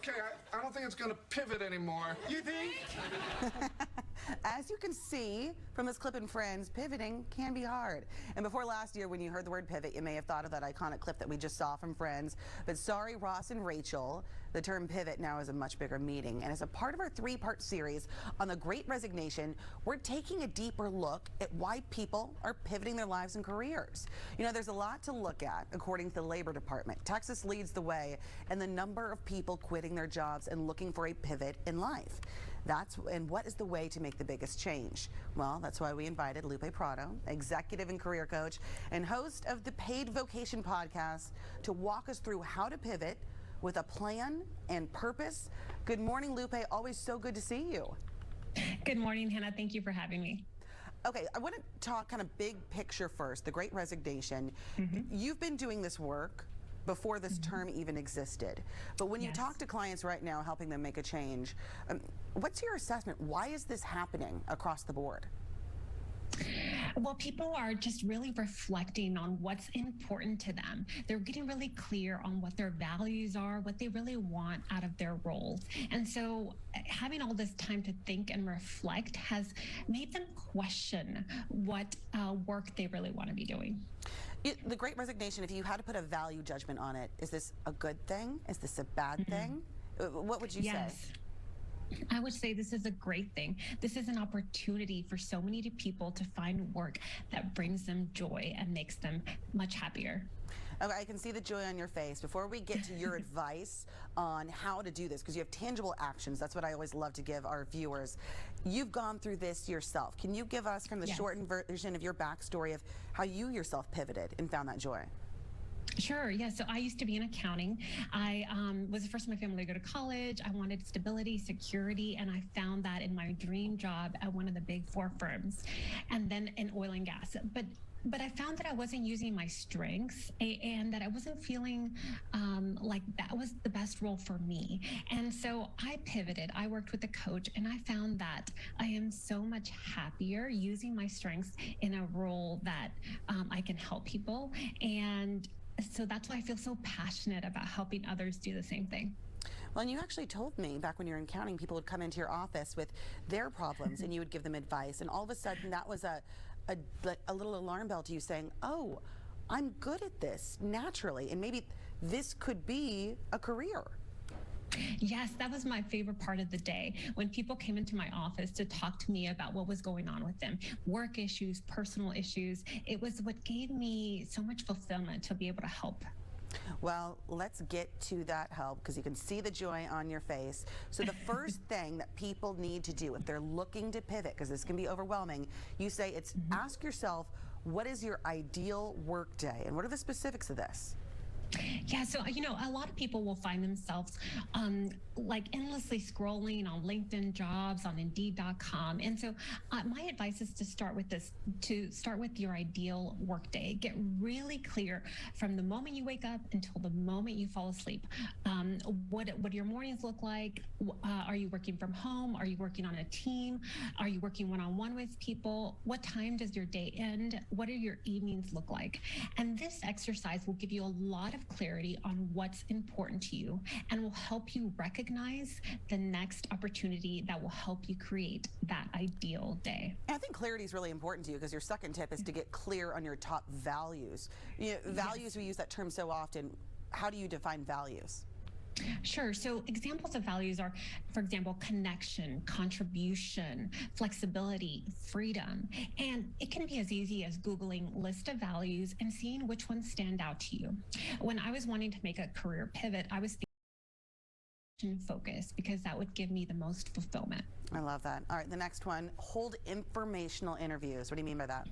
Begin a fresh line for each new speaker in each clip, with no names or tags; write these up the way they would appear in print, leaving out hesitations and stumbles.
okay. I don't think it's going to pivot anymore. You think?
As you can see from this clip in Friends, pivoting can be hard. And before last year, when you heard the word pivot, you may have thought of that iconic clip that we just saw from Friends. But sorry, Ross and Rachel, the term pivot now is a much bigger meaning. And as a part of our three-part series on the Great Resignation, we're taking a deeper look at why people are pivoting their lives and careers. You know, there's a lot to look at, according to the Labor Department. Texas leads the way in the number of people quitting their jobs and looking for a pivot in life. And what is the way to make the biggest change? Well, that's why we invited Lupe Prado, executive and career coach and host of the Paid Vocation podcast, to walk us through how to pivot with a plan and purpose. Good morning, Lupe. Always so good to see you.
Good morning, Hannah. Thank you for having me.
Okay, I want to talk kind of big picture first, the Great Resignation. You've been doing this work before this term even existed. But when you talk to clients right now, helping them make a change, what's your assessment? Why is this happening across the board?
Well, people are just really reflecting on what's important to them. They're getting really clear on what their values are, what they really want out of their roles. And so having all this time to think and reflect has made them question what work they really want to be doing.
The Great Resignation, if you had to put a value judgment on it, is this a good thing? Is this a bad thing? What would you say?
I would say this is a great thing. This is an opportunity for so many people to find work that brings them joy and makes them much happier.
Okay, I can see the joy on your face. Before we get to your advice on how to do this, because you have tangible actions, that's what I always love to give our viewers. You've gone through this yourself. Can you give us kind of the shortened version of your backstory of how you yourself pivoted and found that joy?
Sure. Yeah. So I used to be in accounting. I was the first in my family to go to college. I wanted stability, security, and I found that in my dream job at one of the big four firms, and then in oil and gas. But I found that I wasn't using my strengths and that I wasn't feeling like that was the best role for me. And so I pivoted. I worked with a coach, and I found that I am so much happier using my strengths in a role that I can help people. And so that's why I feel so passionate about helping others do the same thing.
Well, and you actually told me back when you were in accounting, people would come into your office with their problems and you would give them advice. And all of a sudden that was a little alarm bell to you saying, oh, I'm good at this naturally. And maybe this could be a career.
Yes, that was my favorite part of the day, when people came into my office to talk to me about what was going on with them, work issues, personal issues. It was what gave me so much fulfillment to be able to help.
Well, let's get to that help, because you can see the joy on your face. So the first thing that people need to do if they're looking to pivot, because this can be overwhelming, you say it's ask yourself, what is your ideal work day? And what are the specifics of this?
Yeah, so, you know, a lot of people will find themselves like endlessly scrolling on LinkedIn jobs, on Indeed.com. And so my advice is to start with your ideal workday. Get really clear from the moment you wake up until the moment you fall asleep. What do your mornings look like? Are you working from home? Are you working on a team? Are you working one-on-one with people? What time does your day end? What do your evenings look like? And this exercise will give you a lot of clarity on what's important to you and will help you recognize the next opportunity that will help you create that ideal day.
I think clarity is really important to you, because your second tip is to get clear on your top values. You know, values, we use that term so often. How do you define values?
Sure. So examples of values are, for example, connection, contribution, flexibility, freedom. And it can be as easy as Googling list of values and seeing which ones stand out to you. When I was wanting to make a career pivot, I was thinking focus, because that would give me the most fulfillment.
I love that. All right, the next one, hold informational interviews. What do you mean by that?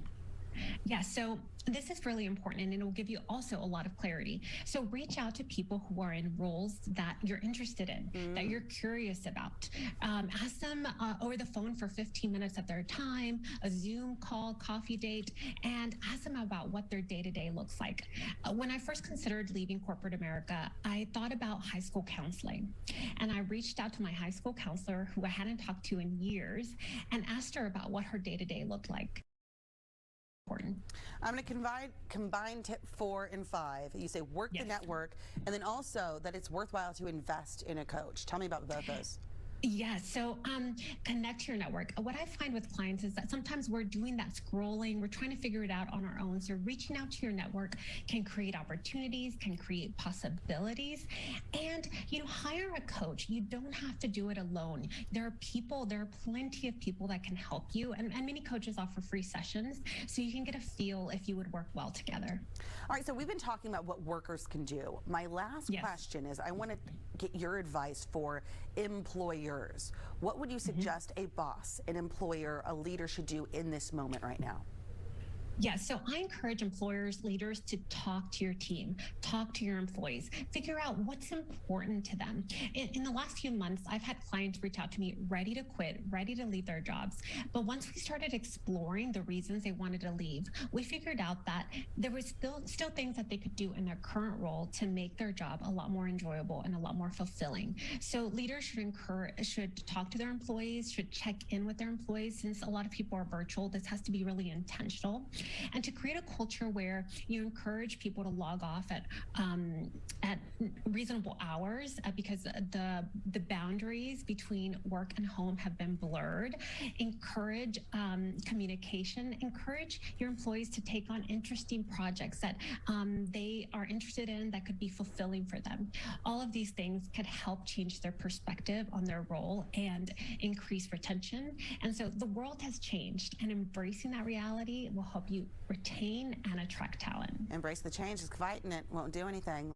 Yeah, so this is really important, and it will give you also a lot of clarity. So reach out to people who are in roles that you're interested in, that you're curious about. Ask them over the phone for 15 minutes of their time, a Zoom call, coffee date, and ask them about what their day-to-day looks like. When I first considered leaving corporate America, I thought about high school counseling, and I reached out to my high school counselor, who I hadn't talked to in years, and asked her about what her day-to-day looked like. important.
I'm going to combine tip 4 and 5. You say work the
Yes.
network, and then also that it's worthwhile to invest in a coach. Tell me about both those.
Yeah, so connect to your network. What I find with clients is that sometimes we're doing that scrolling, we're trying to figure it out on our own. So reaching out to your network can create opportunities, can create possibilities, and hire a coach. You don't have to do it alone. There are plenty of people that can help you, and many coaches offer free sessions, so you can get a feel if you would work well together.
All right, so we've been talking about what workers can do. My last
Yes.
question is I want to get your advice for employers. What would you suggest a boss, an employer, a leader should do in this moment right now?
Yeah, so I encourage employers, leaders to talk to your team, talk to your employees, figure out what's important to them. In the last few months, I've had clients reach out to me ready to quit, ready to leave their jobs. But once we started exploring the reasons they wanted to leave, we figured out that there was still things that they could do in their current role to make their job a lot more enjoyable and a lot more fulfilling. So leaders should talk to their employees, should check in with their employees. Since a lot of people are virtual, this has to be really intentional. And to create a culture where you encourage people to log off at reasonable hours because the boundaries between work and home have been blurred. Encourage communication. Encourage your employees to take on interesting projects that they are interested in that could be fulfilling for them. All of these things could help change their perspective on their role and increase retention. And so the world has changed, and embracing that reality will help you retain and attract talent.
Embrace the change, is fighting it, won't do anything.